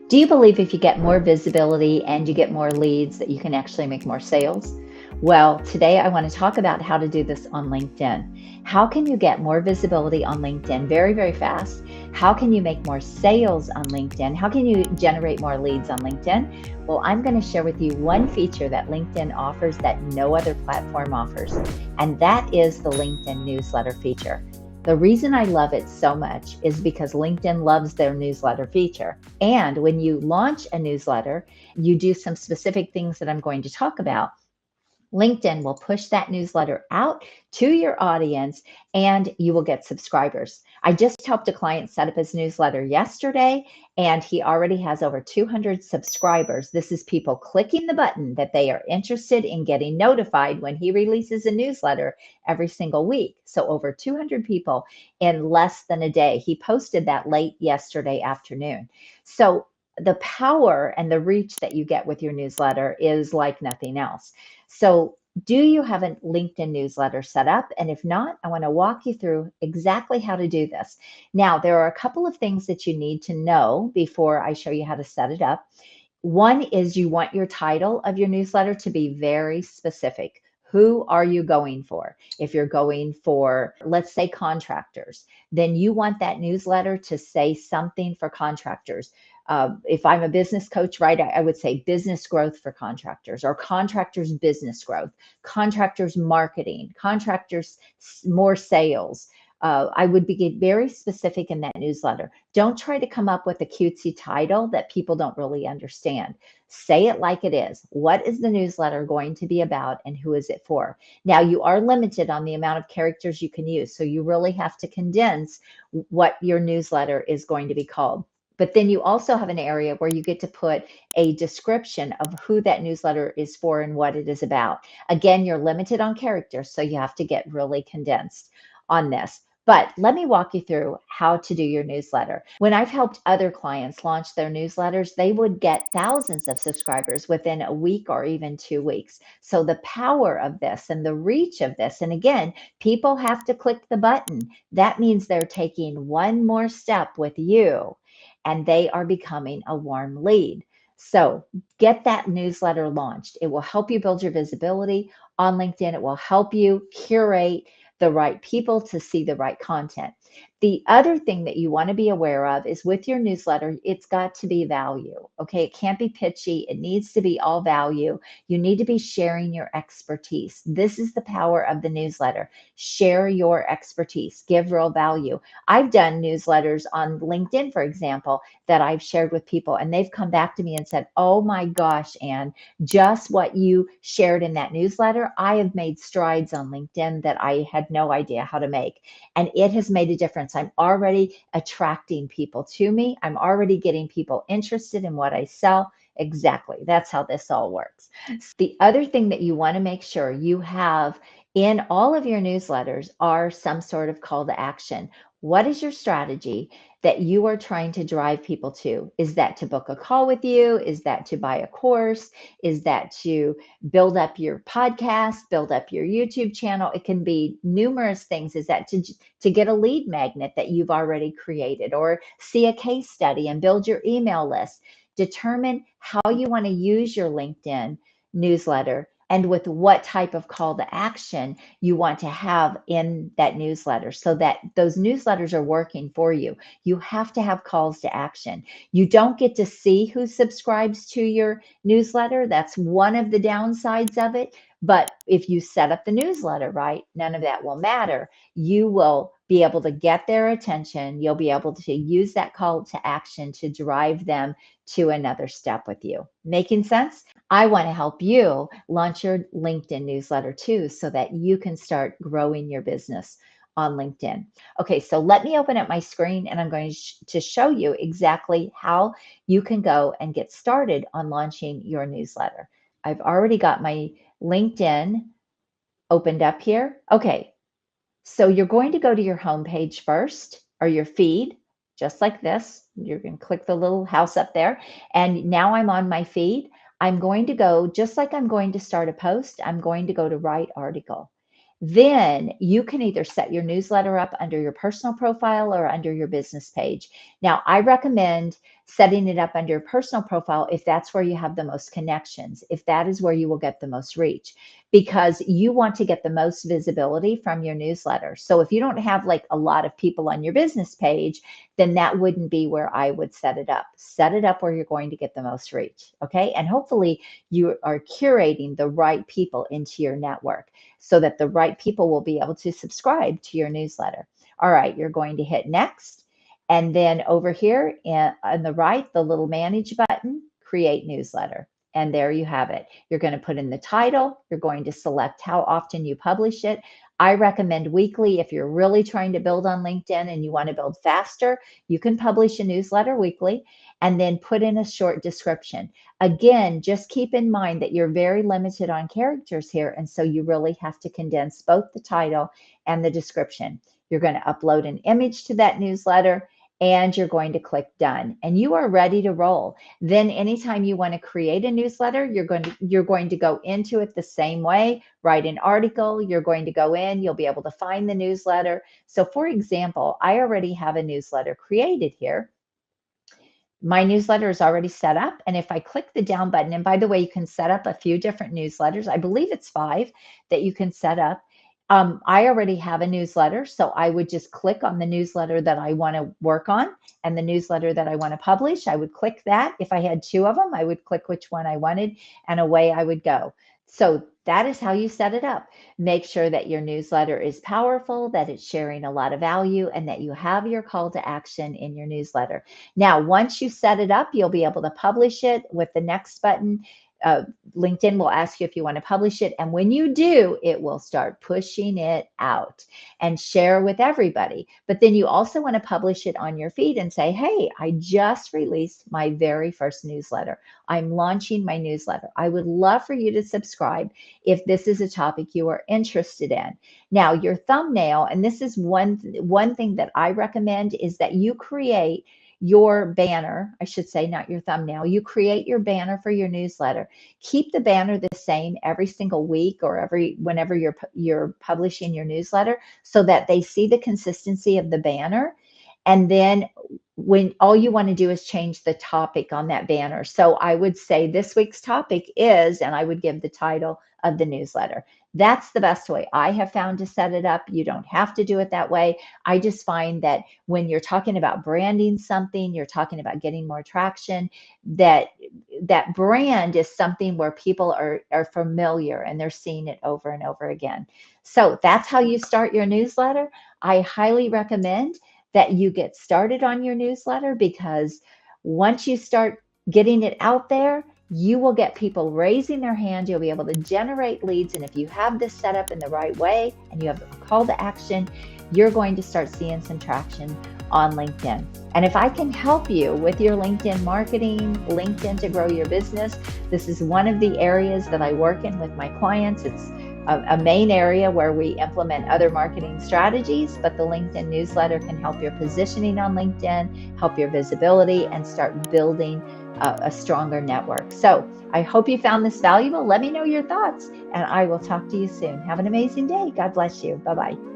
Do you believe if you get more visibility and you get more leads that you can actually make more sales? Well, today I want to talk about how to do this on LinkedIn. How can you get more visibility on LinkedIn very, very fast? How can you make more sales on LinkedIn? How can you generate more leads on LinkedIn? Well, I'm going to share with you one feature that LinkedIn offers that no other platform offers, and that is the LinkedIn newsletter feature. The reason I love it so much is because LinkedIn loves their newsletter feature. And when you launch a newsletter, you do some specific things that I'm going to talk about. LinkedIn will push that newsletter out to your audience and you will get subscribers. I just helped a client set up his newsletter yesterday and he already has over 200 subscribers. This is people clicking the button that they are interested in getting notified when he releases a newsletter every single week. So over 200 people in less than a day. He posted that late yesterday afternoon. So the power and the reach that you get with your newsletter is like nothing else. So, do you have a LinkedIn newsletter set up? And if not, I want to walk you through exactly how to do this. Now, there are a couple of things that you need to know before I show you how to set it up. One is you want your title of your newsletter to be very specific. Who are you going for? If you're going for, let's say, contractors, then you want that newsletter to say something for contractors. If I'm a business coach, right, I would say business growth for contractors or contractors business growth, contractors marketing, contractors more sales. I would be very specific in that newsletter. Don't try to come up with a cutesy title that people don't really understand. Say it like it is. What is the newsletter going to be about and who is it for? Now, you are limited on the amount of characters you can use, so you really have to condense what your newsletter is going to be called. But then you also have an area where you get to put a description of who that newsletter is for and what it is about. Again, you're limited on characters, so you have to get really condensed on this. But let me walk you through how to do your newsletter. When I've helped other clients launch their newsletters, they would get thousands of subscribers within a week or even 2 weeks. So the power of this and the reach of this, and again, people have to click the button. That means they're taking one more step with you and they are becoming a warm lead. So get that newsletter launched. It will help you build your visibility on LinkedIn. It will help you curate the right people to see the right content. The other thing that you want to be aware of is with your newsletter, it's got to be value. Okay. It can't be pitchy. It needs to be all value. You need to be sharing your expertise. This is the power of the newsletter. Share your expertise, give real value. I've done newsletters on LinkedIn, for example, that I've shared with people, and they've come back to me and said, oh my gosh, Anne, just what you shared in that newsletter, I have made strides on LinkedIn that I had no idea how to make. And it has made a difference. I'm already attracting people to me. I'm already getting people interested in what I sell. Exactly. That's how this all works. The other thing that you want to make sure you have in all of your newsletters are some sort of call to action. What is your strategy that you are trying to drive people to? Is that to book a call with you? Is that to buy a course? Is that to build up your podcast, build up your YouTube channel? It can be numerous things. Is that to get a lead magnet that you've already created or see a case study and build your email list? Determine how you want to use your LinkedIn newsletter and with what type of call to action you want to have in that newsletter so that those newsletters are working for you. You have to have calls to action. You don't get to see who subscribes to your newsletter. That's one of the downsides of it. But if you set up the newsletter right, none of that will matter. You will be able to get their attention. You'll be able to use that call to action to drive them to another step with you. Making sense? I want to help you launch your LinkedIn newsletter too, so that you can start growing your business on LinkedIn. Okay, so let me open up my screen and I'm going to show you exactly how you can go and get started on launching your newsletter. I've already got my LinkedIn opened up here. Okay, so you're going to go to your home page first or your feed, just like this. You're going to click the little house up there. And now I'm on my feed. I'm going to go, just like I'm going to start a post, I'm going to go to write article. Then you can either set your newsletter up under your personal profile or under your business page. Now, I recommend setting it up under your personal profile if that's where you have the most connections, if that is where you will get the most reach, because you want to get the most visibility from your newsletter. So if you don't have like a lot of people on your business page, then that wouldn't be where I would set it up. Set it up where you're going to get the most reach. Okay. And hopefully you are curating the right people into your network so that the right people will be able to subscribe to your newsletter. All right. You're going to hit next. And then over here on the right, the little manage button, create newsletter. And there you have it. You're going to put in the title. You're going to select how often you publish it. I recommend weekly. If you're really trying to build on LinkedIn and you want to build faster, you can publish a newsletter weekly and then put in a short description. Again, just keep in mind that you're very limited on characters here. And so you really have to condense both the title and the description. You're going to upload an image to that newsletter and you're going to click done and you are ready to roll. Then anytime you want to create a newsletter, you're going to go into it the same way, write an article, you're going to go in, you'll be able to find the newsletter. So for example, I already have a newsletter created here. My newsletter is already set up. And if I click the down button, and by the way, you can set up a few different newsletters. I believe it's 5 that you can set up. I already have a newsletter, so I would just click on the newsletter that I want to work on and the newsletter that I want to publish. I would click that. If I had 2 of them, I would click which one I wanted and away I would go. So that is how you set it up. Make sure that your newsletter is powerful, that it's sharing a lot of value, and that you have your call to action in your newsletter. Now, once you set it up, you'll be able to publish it with the next button. LinkedIn will ask you if you want to publish it. And when you do, it will start pushing it out and share with everybody. But then you also want to publish it on your feed and say, hey, I just released my very first newsletter. I'm launching my newsletter. I would love for you to subscribe if this is a topic you are interested in. Now, your thumbnail, and this is one thing that I recommend, is that you create your banner, I should say, not your thumbnail. You create your banner for your newsletter. Keep the banner the same every single week or whenever you're publishing your newsletter so that they see the consistency of the banner. And then when all you want to do is change the topic on that banner. So I would say this week's topic is, and I would give the title of the newsletter. That's the best way I have found to set it up. You don't have to do it that way. I just find that when you're talking about branding something, you're talking about getting more traction, that brand is something where people are familiar and they're seeing it over and over again. So that's how you start your newsletter. I highly recommend that you get started on your newsletter, because once you start getting it out there, you will get people raising their hand. You'll be able to generate leads. And if you have this set up in the right way and you have a call to action, you're going to start seeing some traction on LinkedIn. And if I can help you with your LinkedIn marketing, LinkedIn to grow your business, this is one of the areas that I work in with my clients. It's a main area where we implement other marketing strategies, but the LinkedIn newsletter can help your positioning on LinkedIn, help your visibility, and start building a stronger network. So I hope you found this valuable. Let me know your thoughts, and I will talk to you soon. Have an amazing day. God bless you. Bye-bye.